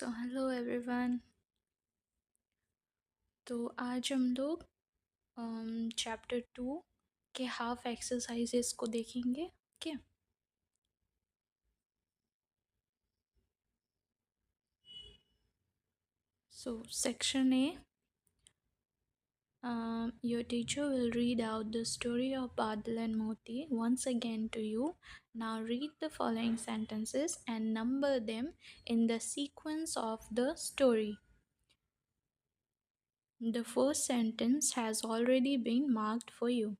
So hello everyone. तो आज हम लोग चैप्टर 2 के हाफ एक्सरसाइजेस को देखेंगे। Okay, so section A, your teacher will read out the story of Badal and Moti once again to you. Now read the following sentences and number them in the sequence of the story. The first sentence has already been marked for you.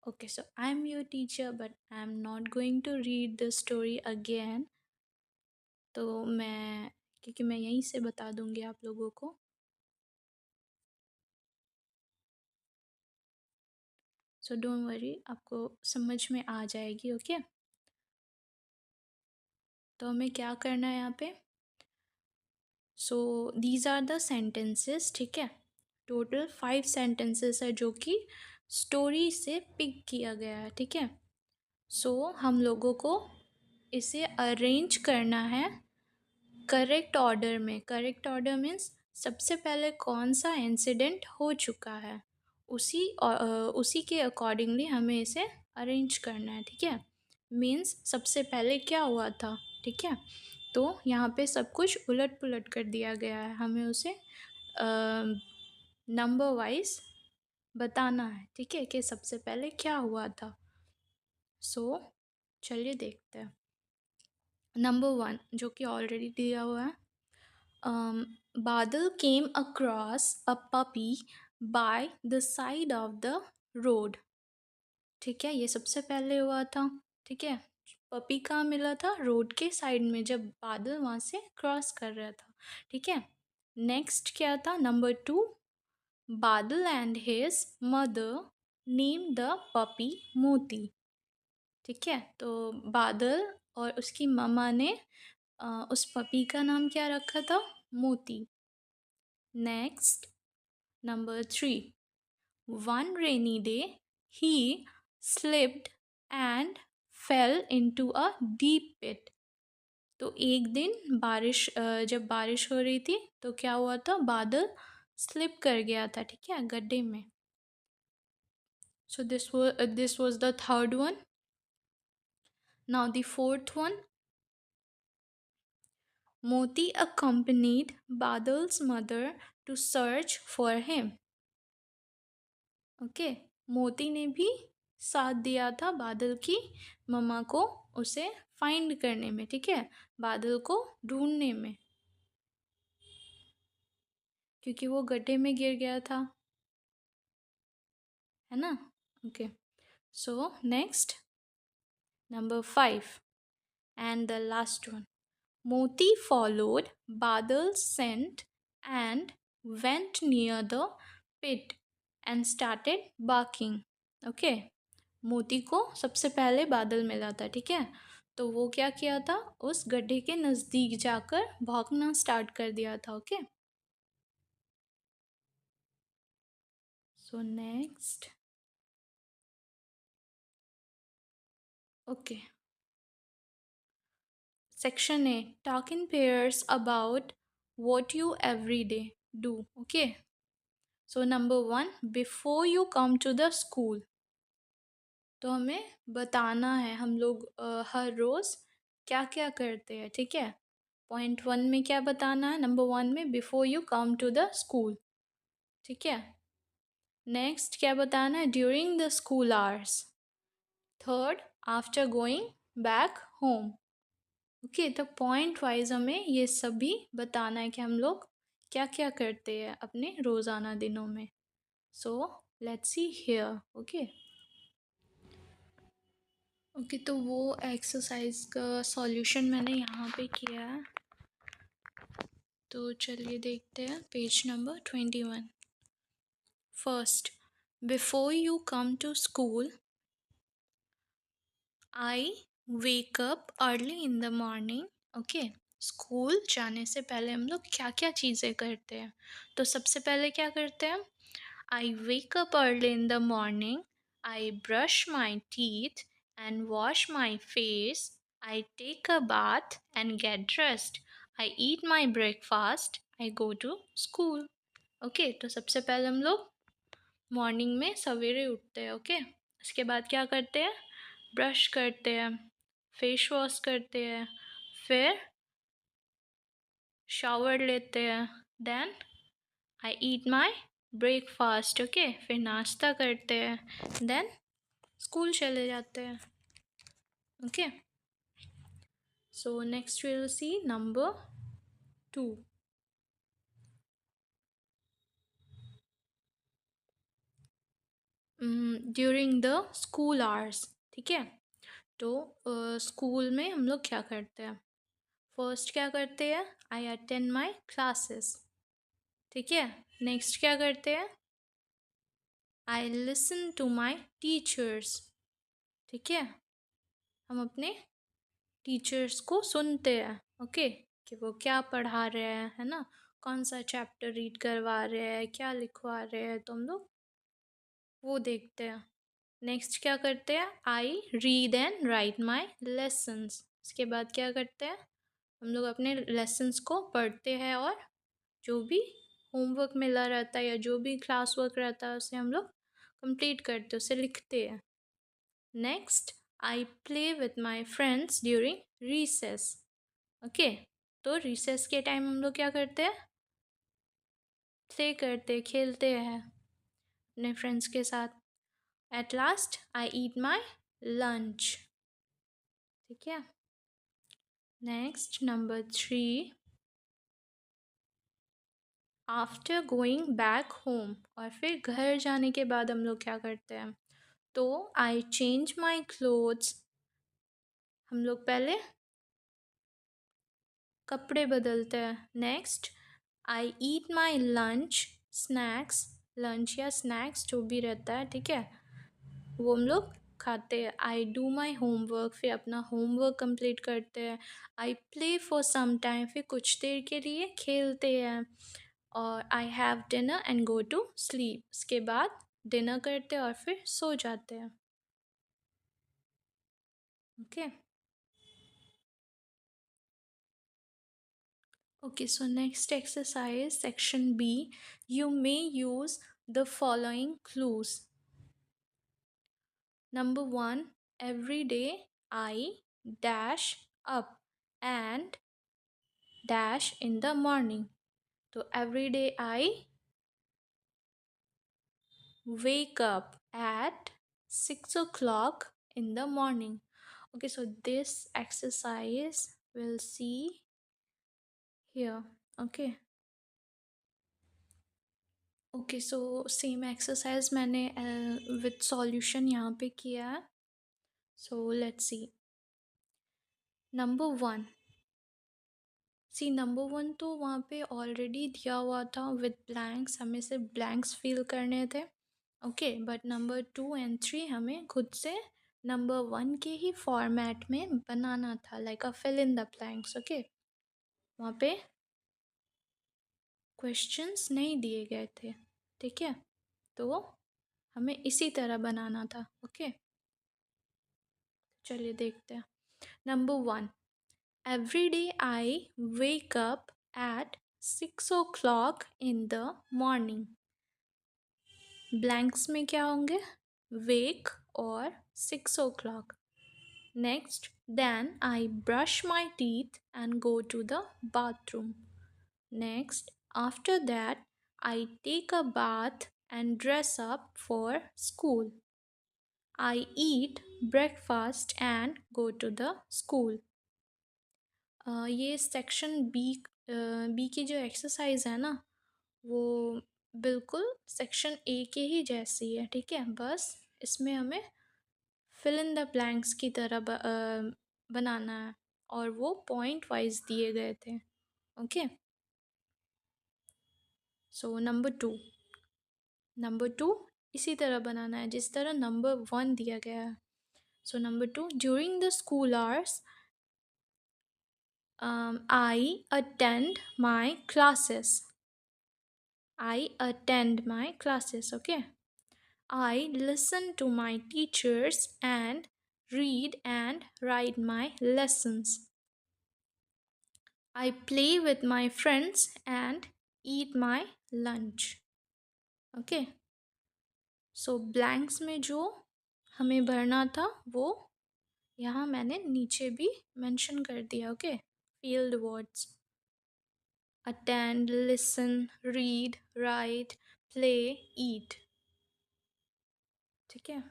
Okay, so I'm your teacher, but I'm not going to read the story again. तो मैं क्योंकि मैं यहीं से बता दूंगी आप लोगों को। सो डोंट वरी, आपको समझ में आ जाएगी। ओके, तो हमें क्या करना है यहाँ पे। So these are the sentences, ठीक है। टोटल 5 सेंटेंसेस है जो कि स्टोरी से पिक किया गया है, ठीक है। सो हम लोगों को इसे अरेंज करना है करेक्ट ऑर्डर में। करेक्ट ऑर्डर मीन्स सबसे पहले कौन सा इंसिडेंट हो चुका है, उसी के अकॉर्डिंगली हमें इसे अरेंज करना है, ठीक है। मीन्स सबसे पहले क्या हुआ था, ठीक है। तो यहाँ पे सब कुछ उलट पुलट कर दिया गया है, हमें उसे नंबर वाइज बताना है, ठीक है, कि सबसे पहले क्या हुआ था। सो चलिए देखते हैं। नंबर 1 जो कि ऑलरेडी दिया हुआ है, Badal came across a puppy by the side of the road. ठीक है, ये सबसे पहले हुआ था, ठीक है। पपी कहाँ मिला था, रोड के साइड में, जब बादल वहाँ से क्रॉस कर रहा था, ठीक है। नेक्स्ट क्या था, नंबर 2, बादल and his mother name the puppy मोती। ठीक है, तो बादल और उसकी मम्मा ने उस पपी का नाम क्या रखा था, मोती। Next number 3, one rainy day he slipped and fell into a deep pit. तो एक दिन बारिश जब बारिश हो रही थी तो क्या हुआ था, बादल स्लिप कर गया था, ठीक है, गड्ढे में। सो this was the third one. Now the fourth one, Moti accompanied Badal's mother to search for him. Okay, मोती ने भी साथ दिया था बादल की मम्मा को उसे फाइंड करने में, ठीक है, बादल को ढूंढने में, क्योंकि वो गड्ढे में गिर गया था, है ना। Okay, so next number 5 and the last one, Moti followed Badal's scent and went near the pit and started barking. Okay, Moti को सबसे पहले बादल मिला था, ठीक है, तो वो क्या किया था, उस गड्ढे के नज़दीक जाकर भौंकना स्टार्ट कर दिया था। Okay, so next, okay, section A, talk in pairs about what you every day do. Okay, so number 1, before you come to the school, तो हमें बताना है हम लोग हर रोज़ क्या क्या करते हैं, ठीक है। पॉइंट 1 में क्या बताना है, नंबर 1 में before you come to the school, ठीक है। नेक्स्ट क्या बताना है, during the school hours. Third, after going back home. Okay, तो पॉइंट वाइज हमें ये सभी बताना है कि हम लोग क्या क्या करते हैं अपने रोज़ाना दिनों में। सो let's see here. Okay, okay, तो वो एक्सरसाइज का सॉल्यूशन मैंने यहाँ पे किया है, तो चलिए देखते हैं page number 21। First, before you come to school, I wake up early in the morning. Okay, school जाने से पहले हम लोग क्या क्या चीज़ें करते हैं, तो सबसे पहले क्या करते हैं, I wake up early in the morning, I brush my teeth and wash my face, I take a bath and get dressed, I eat my breakfast, I go to school. Okay, तो सबसे पहले हम लोग morning में सवेरे उठते हैं। Okay, उसके बाद क्या करते हैं, ब्रश करते हैं, फेस वॉश करते हैं, फिर शावर लेते हैं, then I eat my breakfast. Okay, फिर नाश्ता करते हैं, देन स्कूल चले जाते हैं। Okay, so next will see number 2। During the school hours. ठीक है, तो स्कूल में हम लोग क्या करते हैं, फर्स्ट क्या करते हैं, आई अटेंड माई क्लासेस। ठीक है, नेक्स्ट क्या करते हैं, I listen to my teachers. ठीक है, हम अपने टीचर्स को सुनते हैं। ओके, कि वो क्या पढ़ा रहे हैं, है ना, कौन सा चैप्टर रीड करवा रहे हैं, क्या लिखवा रहे हैं, तो हम लोग वो देखते हैं। नेक्स्ट क्या करते हैं, I read and right my lessons. इसके बाद क्या करते हैं, हम लोग अपने लेसन्स को पढ़ते हैं और जो भी होमवर्क मिला रहता है या जो भी क्लास वर्क रहता है उसे हम लोग कंप्लीट करते हैं, उसे लिखते हैं। Next, I play with my friends during recess. Okay, तो रिसेस के टाइम हम लोग क्या करते हैं, प्ले करते, खेलते हैं अपने फ्रेंड्स के साथ। At last I eat my lunch. ठीक है, next number 3, after going back home. और फिर घर जाने के बाद हम लोग क्या करते हैं, तो आई चेंज माई क्लोथ्स। हम लोग पहले कपड़े बदलते हैं। Next, I eat my lunch, snacks, lunch या स्नैक्स जो भी रहता है, ठीक है, वो हम लोग खाते हैं। आई डू माई होमवर्क, फिर अपना होमवर्क कंप्लीट करते हैं। I play for some time, फिर कुछ देर के लिए खेलते हैं। और I have dinner and go to sleep. इसके बाद डिनर करते हैं और फिर सो जाते हैं। Okay, okay, so next exercise, section B. You may use the following clues. Number 1, every day I dash up and dash in the morning. So every day I wake up at 6 o'clock in the morning. Okay, so this exercise we'll see here. Okay. Okay, so same exercise मैंने with solution यहाँ पे किया है। So let's see number 1। See number 1 तो वहाँ पे already दिया हुआ था विद ब्लैंक्स, हमें सिर्फ ब्लैंक्स फिल करने थे। ओके, बट नंबर 2 एंड 3 हमें खुद से नंबर 1 के ही फॉर्मेट में बनाना था, like a fill in the blanks. Okay, वहाँ पे क्वेश्चंस नहीं दिए गए थे। ठीक है, तो हमें इसी तरह बनाना था। ओके, चलिए देखते हैं। Number 1, every day I wake up at 6 o'clock in the morning. Blanks में क्या होंगे, wake और 6 o'clock. Next, then I brush my teeth and go to the bathroom. Next, after that, I take a bath and dress up for school. I eat breakfast and go to the school. ये section B की जो exercise है ना, वो बिल्कुल section A के ही जैसी है। ठीक है, बस इसमें हमें फिल इन द ब्लैंक्स की तरह बनाना है और वो पॉइंट वाइज दिए गए थे। ओके, सो नंबर 2 इसी तरह बनाना है जिस तरह नंबर 1 दिया गया है। So number 2, during the school hours I attend my classes. I attend my classes. Okay. I listen to my teachers and read and write my lessons. I play with my friends and eat my lunch. Okay, so blanks में जो हमें भरना था वो यहाँ मैंने नीचे भी मेंशन कर दिया. Okay, field words: attend, listen, read, write, play, eat. ठीक है,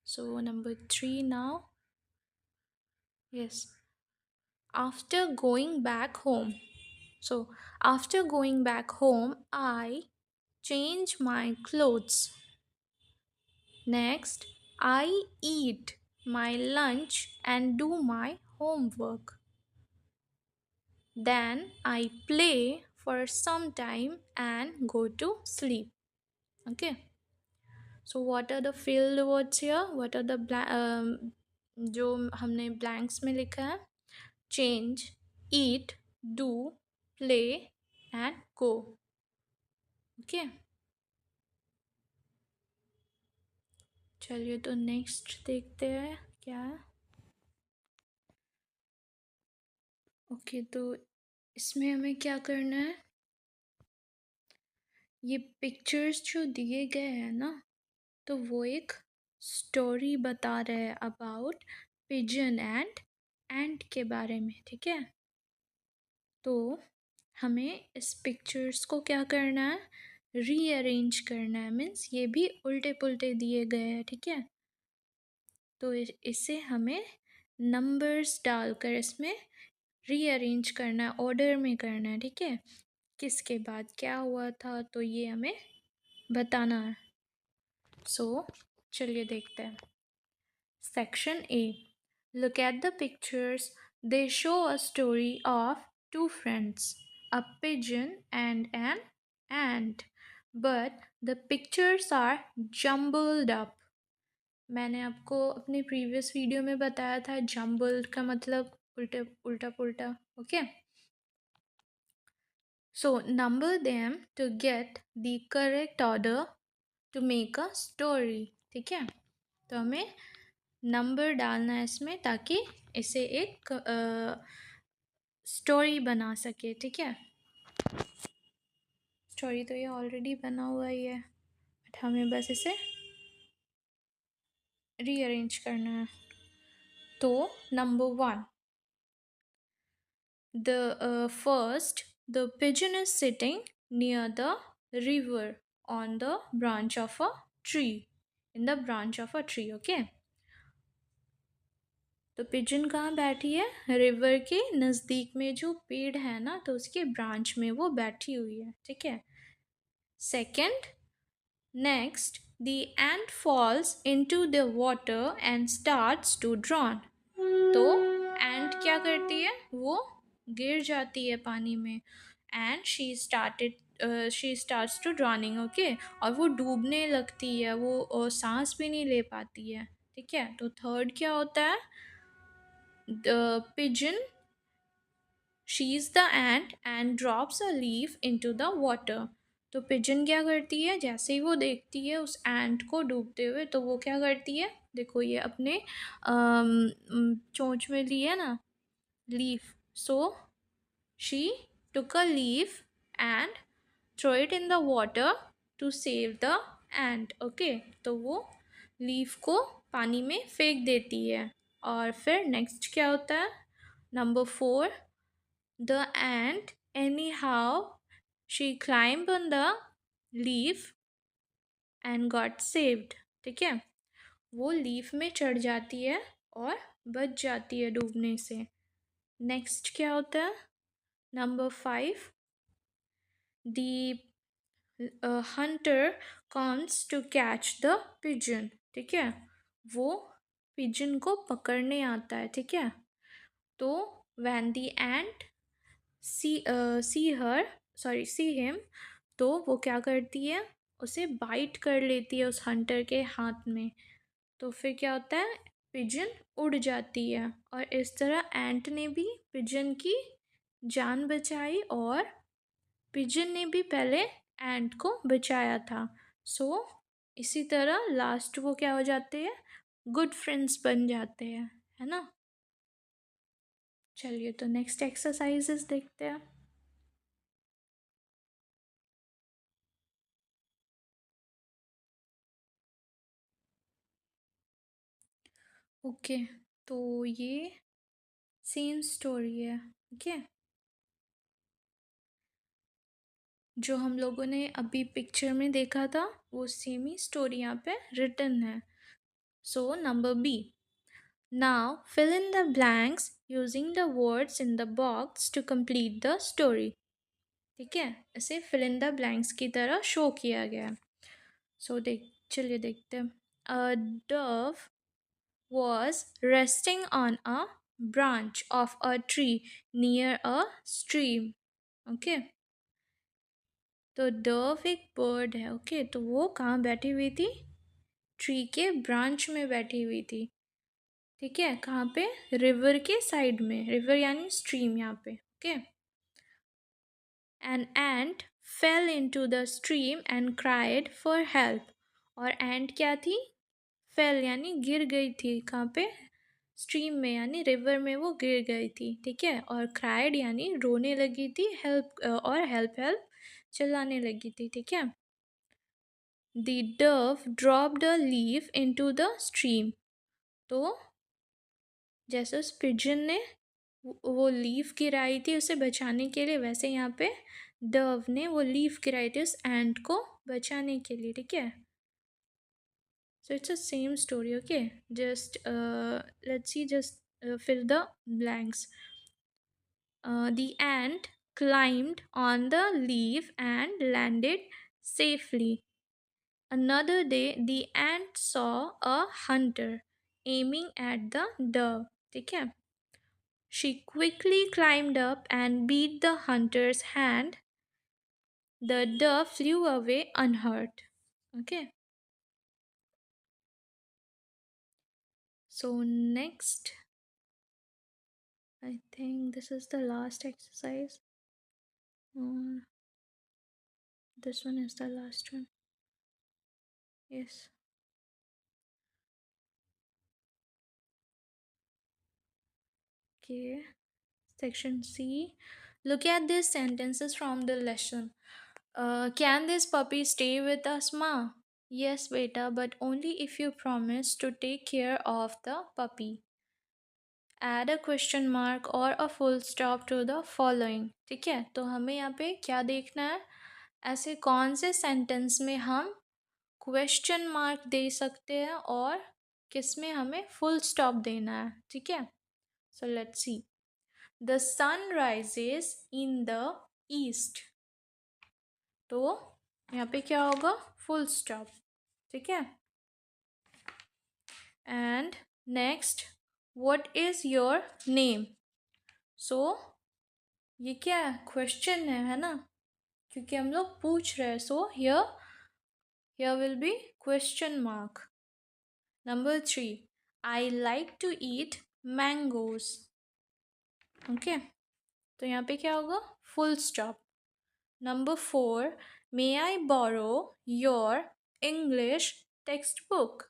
so number 3 now. Yes, after going back home. So, after going back home, I change my clothes. Next, I eat my lunch and do my homework. Then I play for some time and go to sleep. Okay. So what are the filled words here? What are the जो हमने blanks में लिखा है? Change, eat, do, play and go. Okay. चलिए तो next देखते हैं क्या है. ओके, तो इसमें हमें क्या करना है, ये पिक्चर्स जो दिए गए हैं ना, तो वो एक स्टोरी बता रहे हैं अबाउट पिजन एंड एंट के बारे में. ठीक है, तो हमें इस पिक्चर्स को क्या करना है, रीअरेंज करना है. मीन्स ये भी उल्टे पुल्टे दिए गए हैं. ठीक है, तो इसे हमें नंबर्स डालकर इसमें रीअरेंज करना है, ऑर्डर में करना है. ठीक है, किसके बाद क्या हुआ था तो ये हमें बताना है. सो चलिए देखते हैं. Section A, look at the pictures. They show a story of two friends, a pigeon and an ant, but the pictures are jumbled up. मैंने आपको अपनी प्रीवियस वीडियो में बताया था जम्बल्ड का मतलब उल्टा पुल्टा. Okay, so number them to get the correct order to make a story. ठीक है, तो हमें नंबर डालना है इसमें ताकि इसे एक स्टोरी बना सके. ठीक है, स्टोरी तो ये ऑलरेडी बना हुआ ही है, बट हमें बस इसे रीअरेंज करना है. तो number 1, the first, the pigeon is sitting near the river on the branch of a tree, in the branch of a tree. Okay, तो पिजन कहाँ बैठी है, रिवर के नज़दीक में जो पेड़ है ना, तो उसके ब्रांच में वो बैठी हुई है. ठीक है, second, next, the ant falls into the water and starts to drown. तो एंट क्या करती है, वो गिर जाती है पानी में. And she starts to drowning. Okay, और वो डूबने लगती है, वो सांस भी नहीं ले पाती है. ठीक है, तो थर्ड क्या होता है, the pigeon शीज the ant and drops a leaf into the water. तो पिजन क्या करती है, जैसे ही वो देखती है उस एंट को डूबते हुए, तो वो क्या करती है, देखो ये अपने चोंच में ली है ना leaf. So she took a leaf and throw it in the water to save the ant. Okay, तो वो लीफ को पानी में फेंक देती है. और फिर नेक्स्ट क्या होता है, number 4, the ant anyhow she climbed on the leaf and got saved. ठीक है, वो लीफ में चढ़ जाती है और बच जाती है डूबने से. नेक्स्ट क्या होता है, number 5, the hunter comes to catch the pigeon. ठीक है, वो पिजन को पकड़ने आता है. ठीक है, तो when the ant see him, तो वो क्या करती है, उसे बाइट कर लेती है उस हंटर के हाथ में. तो फिर क्या होता है, पिजन उड़ जाती है. और इस तरह एंट ने भी पिजन की जान बचाई और पिजन ने भी पहले एंट को बचाया था. सो इसी तरह लास्ट वो क्या हो जाते हैं, गुड फ्रेंड्स बन जाते हैं, है ना. चलिए तो नेक्स्ट एक्सरसाइजेस देखते हैं। ओके, तो ये सेम स्टोरी है। ओके, जो हम लोगों ने अभी पिक्चर में देखा था वो सेम ही स्टोरी यहाँ पे रिटन है। So number B, now fill in the blanks using the words in the box to complete the story. ठीक है, इसे फिल इन द ब्लैंक्स की तरह शो किया गया है। सो चलिए देखते हैं। अ Dove was resting on a branch of a tree near a stream. Okay, तो डव एक बर्ड है। ओके, तो वो कहाँ बैठी हुई थी? ट्री के ब्रांच में बैठी हुई थी। ठीक है, कहाँ पे? रिवर के साइड में। रिवर यानी स्ट्रीम यहाँ पे। Okay, an ant fail into the stream and cried for help. और एंट क्या थी? फेल यानी गिर गई थी। कहाँ पे? स्ट्रीम में यानी रिवर में वो गिर गई थी। ठीक है, और क्राइड यानी रोने लगी थी, हेल्प और हेल्प हेल्प चिल्लाने लगी थी। ठीक है, the Dove dropped a leaf into the stream. तो जैसे उस पिजन ने वो लीफ गिराई थी उसे बचाने के लिए, वैसे यहाँ पे डव ने वो लीफ गिराई थी उस एंट को बचाने के लिए। ठीक है, so it's the same story. Okay, just let's see, just fill the blanks. The ant climbed on the leaf and landed safely. Another day the ant saw a hunter aiming at the dove. ठीक है, she quickly climbed up and beat the hunter's hand. The dove flew away unhurt. Okay, so next, I think this is the last exercise. Or this one is the last one. Yes. Okay. Section C. Look at these sentences from the lesson. Can this puppy stay with us, Ma? Yes, beta, but only if you promise to take care of the puppy. Add a question mark or a full stop to the following. ठीक है, तो हमें यहाँ पे क्या देखना है? ऐसे कौन से सेंटेंस में हम क्वेश्चन मार्क दे सकते हैं और किस में हमें फुल स्टॉप देना है। ठीक है, so let's see. The sun rises in the east, तो यहाँ पे क्या होगा? Full stop. ठीक है, and next, what is your name? So ये क्या है? क्वेश्चन है ना, क्योंकि हम लोग पूछ रहे हैं। So here will be question mark. Number 3, I like to eat mangoes. Okay, तो यहाँ पे क्या होगा? Full stop. Number 4, may I borrow your English text book?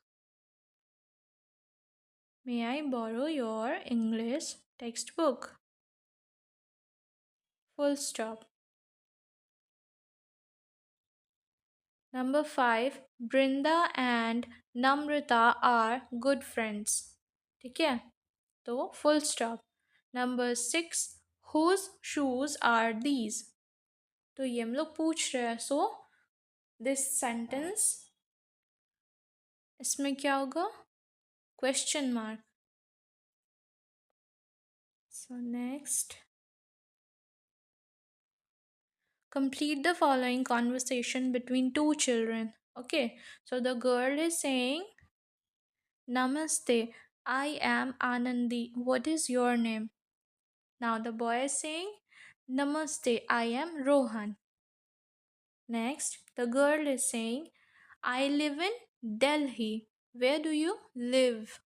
May I borrow your English text book? Full stop. Number 5, Brinda and Namrata are good friends. ठीक है, तो full stop. Number 6, whose shoes are these? तो ये हम लोग पूछ रहे हैं। सो दिस सेंटेंस, इसमें क्या होगा? Question mark. So next, complete the following conversation between two children. Okay, so the girl is saying, Namaste, I am Anandi. What is your name? Now the boy is saying, Namaste, I am Rohan. Next, the girl is saying, I live in Delhi. Where do you live?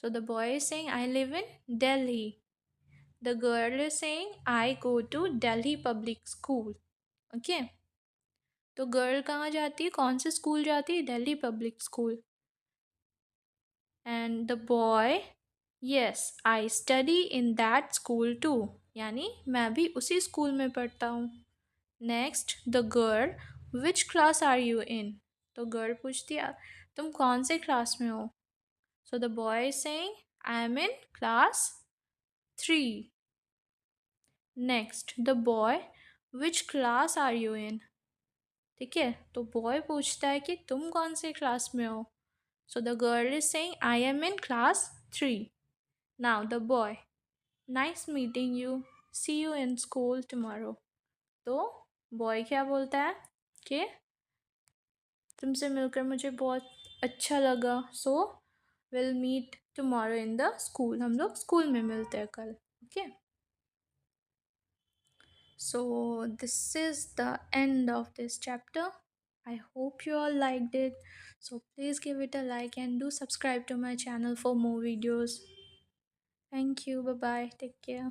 So the boy is saying, I live in Delhi. The girl is saying, I go to Delhi public school. Okay. तो girl कहाँ जाती है? कौन से school जाती है? Delhi public school. And the boy yes I study in that school too, यानी मैं भी उसी स्कूल में पढ़ता हूँ। Next, the girl which class are you in, तो गर्ल पूछती है तुम कौन से क्लास में हो। So the boy is saying I am in class 3। Next, the boy which class are you in, ठीक है, तो बॉय पूछता है कि तुम कौन से क्लास में हो। So the girl is saying I am in class 3। Now the boy, nice meeting you, see you in school tomorrow. तो बॉय क्या बोलता है कि तुमसे मिलकर मुझे बहुत अच्छा लगा, so will meet tomorrow in the school, हम लोग स्कूल में मिलते हैं कल। Okay, so this is the end of this chapter. I hope you all liked it. So please give it a like and do subscribe to my channel for more videos. Thank you. Bye bye. Take care.